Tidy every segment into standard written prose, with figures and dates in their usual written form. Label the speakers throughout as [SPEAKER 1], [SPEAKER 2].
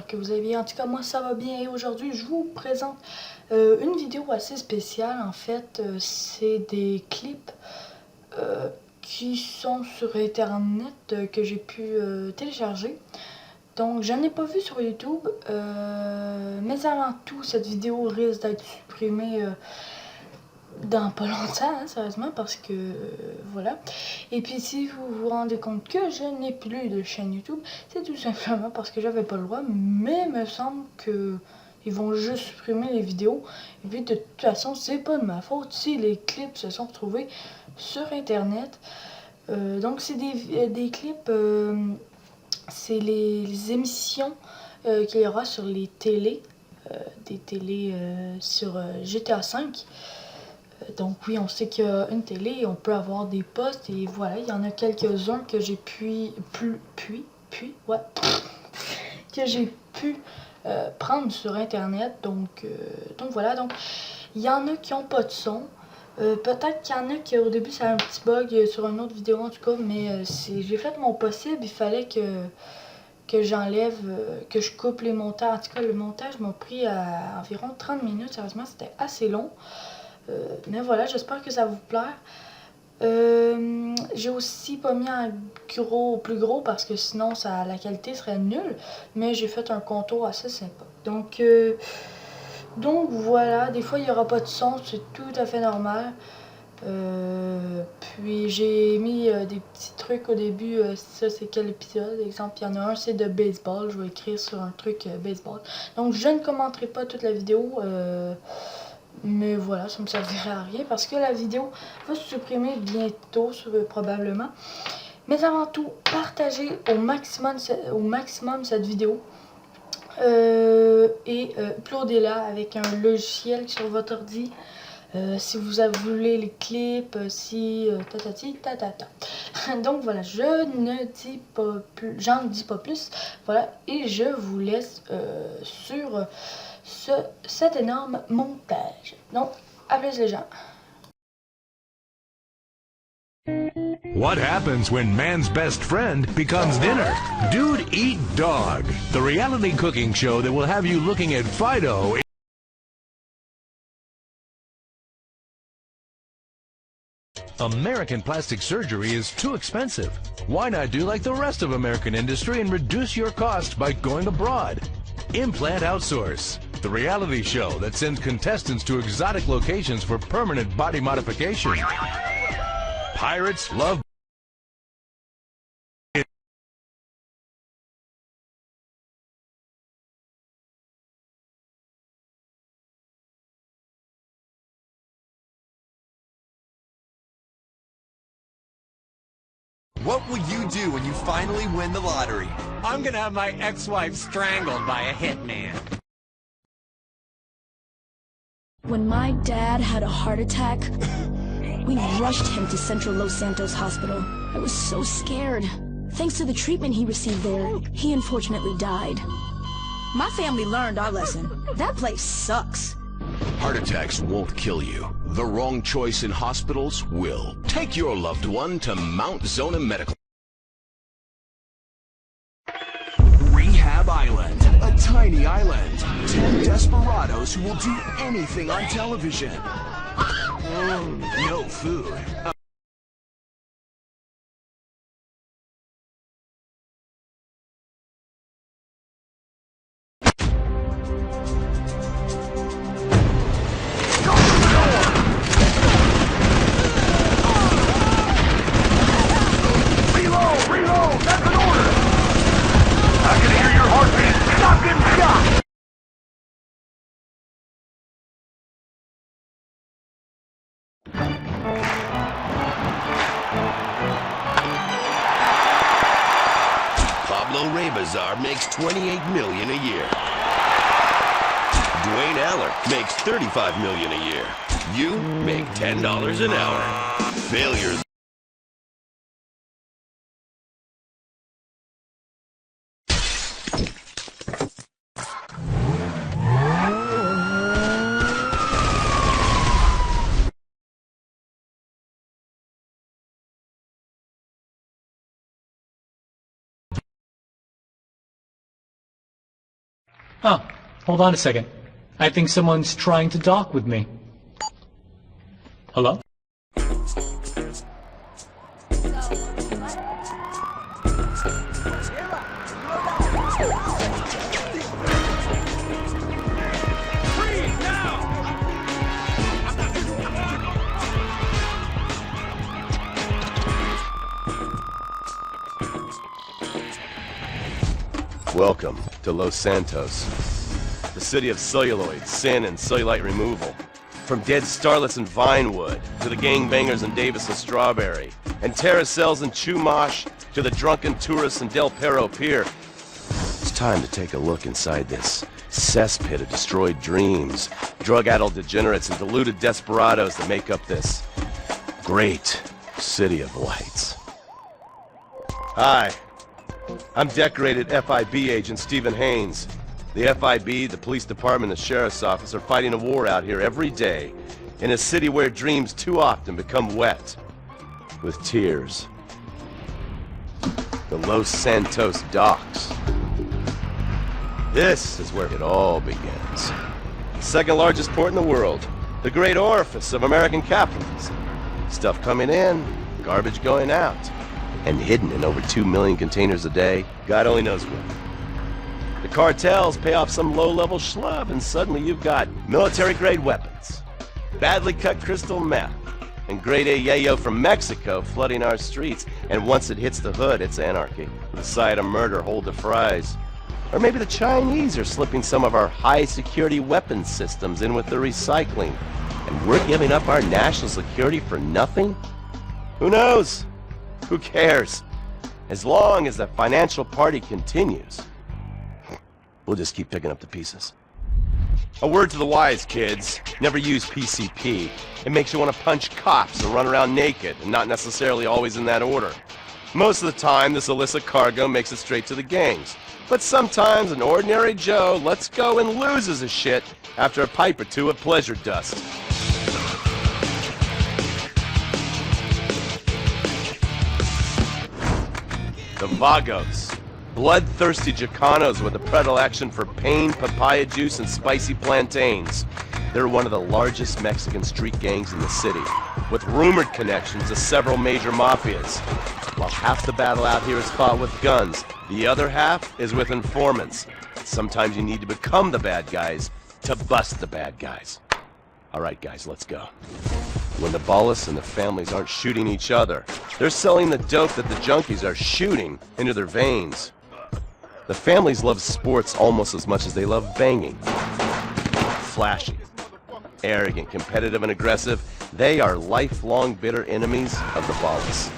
[SPEAKER 1] j'espère que vous allez bien. En tout cas, moi ça va bien et aujourd'hui je vous présente une vidéo assez spéciale. En fait, c'est des clips qui sont sur internet que j'ai pu télécharger. Donc j'en ai pas vu sur YouTube, mais avant tout cette vidéo risque d'être supprimée dans pas longtemps, hein, sérieusement, parce que voilà. Et puis si vous vous rendez compte que je n'ai plus de chaîne YouTube, c'est tout simplement parce que j'avais pas le droit, mais il me semble que ils vont juste supprimer les vidéos. Et puis de toute façon, c'est pas de ma faute si les clips se sont retrouvés sur internet. Donc c'est des clips, c'est les émissions qu'il y aura sur les télés, des télés sur GTA 5. Donc oui, on sait qu'il y a une télé, on peut avoir des postes et voilà, il y en a quelques-uns que j'ai que j'ai pu prendre sur internet. Donc voilà, donc il y en a qui ont pas de son. Peut-être qu'il y en a qui au début ça a un petit bug sur une autre vidéo en tout cas, mais j'ai fait mon possible. Il fallait que j'enlève, que je coupe les montages. En tout cas, le montage m'a pris à environ 30 minutes. Sérieusement, c'était assez long. Mais voilà, j'espère que ça va vous plaire. J'ai aussi pas mis un plus gros parce que sinon la qualité serait nulle. Mais j'ai fait un contour assez sympa. Donc voilà, des fois il n'y aura pas de son, c'est tout à fait normal. Puis j'ai mis des petits trucs au début, ça c'est quel épisode, exemple il y en a un c'est de baseball, je vais écrire sur un truc baseball. Donc je ne commenterai pas toute la vidéo, mais voilà, ça me servirait à rien parce que la vidéo va se supprimer bientôt, probablement. Mais avant tout, partagez au maximum cette vidéo. Uploadez-la avec un logiciel sur votre ordi. Si vous voulez les clips, si tatati tatata. Donc voilà, j'en dis pas plus. Voilà, et je vous laisse sur cet énorme montage. Donc, à plus les gens.
[SPEAKER 2] What happens when man's best friend becomes dinner? Dude Eat Dog, the reality cooking show that will have you looking at Fido. American plastic surgery is too expensive. Why not do like the rest of American industry and reduce your cost by going abroad? Implant Outsource, the reality show that sends contestants to exotic locations for permanent body modification. Pirates love
[SPEAKER 3] What will you do when you finally win the lottery?
[SPEAKER 4] I'm gonna have my ex-wife strangled by a hitman.
[SPEAKER 5] When my dad had a heart attack, we rushed him to Central Los Santos Hospital. I was so scared. Thanks to the treatment he received there, he unfortunately died. My family learned our lesson. That place sucks.
[SPEAKER 6] Heart attacks won't kill you. The wrong choice in hospitals will. Take your loved one to Mount Zona Medical.
[SPEAKER 3] Rehab Island, a tiny island. 10 desperados who will do anything on television. No food.
[SPEAKER 2] Reload! That's an order! I can hear your heartbeat! Stop getting shot!
[SPEAKER 6] Pablo Raybazar makes $28 million a year. Dwayne Aller makes $35 million a year. You make $10 an hour. Failures.
[SPEAKER 7] Oh, hold on a second. I think someone's trying to dock with me. Hello?
[SPEAKER 8] Welcome to Los Santos, the city of celluloid, sin, and cellulite removal. From dead starlets in Vinewood, to the gangbangers in Davis and Strawberry, and terracels in Chumash, to the drunken tourists in Del Perro Pier. It's time to take a look inside this cesspit of destroyed dreams, drug-addled degenerates, and deluded desperados that make up this great city of lights. Hi. I'm decorated FIB agent Stephen Haynes. The FIB, the police department, and the sheriff's office are fighting a war out here every day in a city where dreams too often become wet with tears. The Los Santos docks. This is where it all begins. The second largest port in the world. The great orifice of American capitalism. Stuff coming in, garbage going out. And hidden in over 2 million containers a day, God only knows where. The cartels pay off some low-level schlub, and suddenly you've got military-grade weapons, badly cut crystal meth, and grade A yayo from Mexico flooding our streets, and once it hits the hood, it's anarchy. The side of murder hold the fries. Or maybe the Chinese are slipping some of our high-security weapons systems in with the recycling, and we're giving up our national security for nothing? Who knows? Who cares? As long as the financial party continues, we'll just keep picking up the pieces. A word to the wise, kids. Never use PCP. It makes you want to punch cops or run around naked, and not necessarily always in that order. Most of the time, this illicit cargo makes it straight to the gangs. But sometimes an ordinary Joe lets go and loses his shit after a pipe or two of pleasure dust. The Vagos, bloodthirsty Chicanos with a predilection for pain, papaya juice, and spicy plantains. They're one of the largest Mexican street gangs in the city, with rumored connections to several major mafias. While half the battle out here is fought with guns, the other half is with informants. Sometimes you need to become the bad guys to bust the bad guys. Alright guys, let's go. When the ballas and the families aren't shooting each other, they're selling the dope that the junkies are shooting into their veins. The families love sports almost as much as they love banging. Flashy, arrogant, competitive, and aggressive, they are lifelong bitter enemies of the ballas.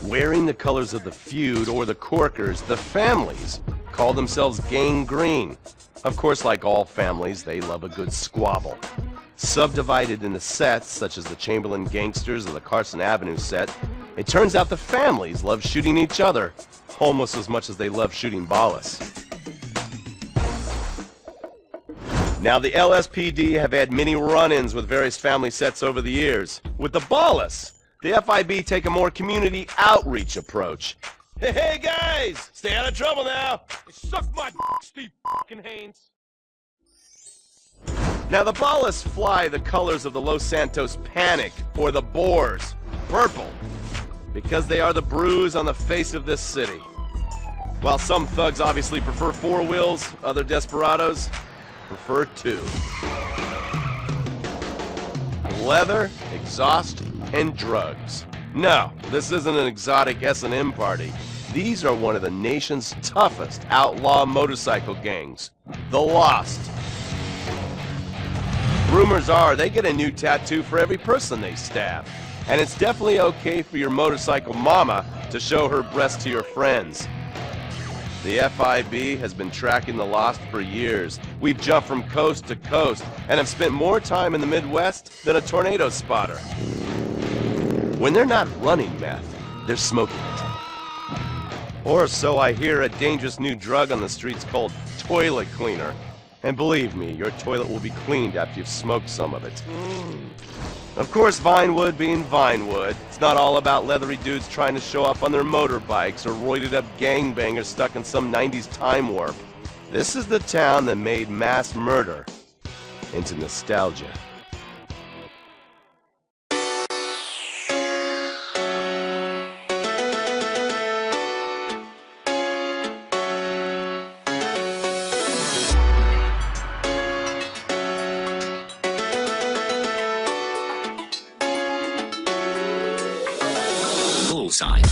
[SPEAKER 8] Wearing the colors of the feud or the corkers, the families call themselves Gang Green. Of course, like all families, they love a good squabble. Subdivided into sets, such as the Chamberlain Gangsters or the Carson Avenue set, it turns out the families love shooting each other almost as much as they love shooting ballas. Now, the LSPD have had many run-ins with various family sets over the years. With the ballas, the FIB take a more community outreach approach. Hey guys, stay out of trouble now. Suck my Steve fucking Haynes. Now the ballas fly the colors of the Los Santos Panic, or the Boers, purple, because they are the bruise on the face of this city. While some thugs obviously prefer 4 wheels, other desperados prefer 2. Leather, exhaust, and drugs. No, this isn't an exotic S&M party. These are one of the nation's toughest outlaw motorcycle gangs, the Lost. Rumors are they get a new tattoo for every person they stab. And it's definitely okay for your motorcycle mama to show her breast to your friends. The FIB has been tracking the Lost for years. We've jumped from coast to coast and have spent more time in the Midwest than a tornado spotter. When they're not running meth, they're smoking it. Or so I hear, a dangerous new drug on the streets called toilet cleaner. And believe me, your toilet will be cleaned after you've smoked some of it. Of course, Vinewood being Vinewood, it's not all about leathery dudes trying to show off on their motorbikes or roided up gangbangers stuck in some 90s time warp. This is the town that made mass murder into nostalgia.
[SPEAKER 9] Bullseye.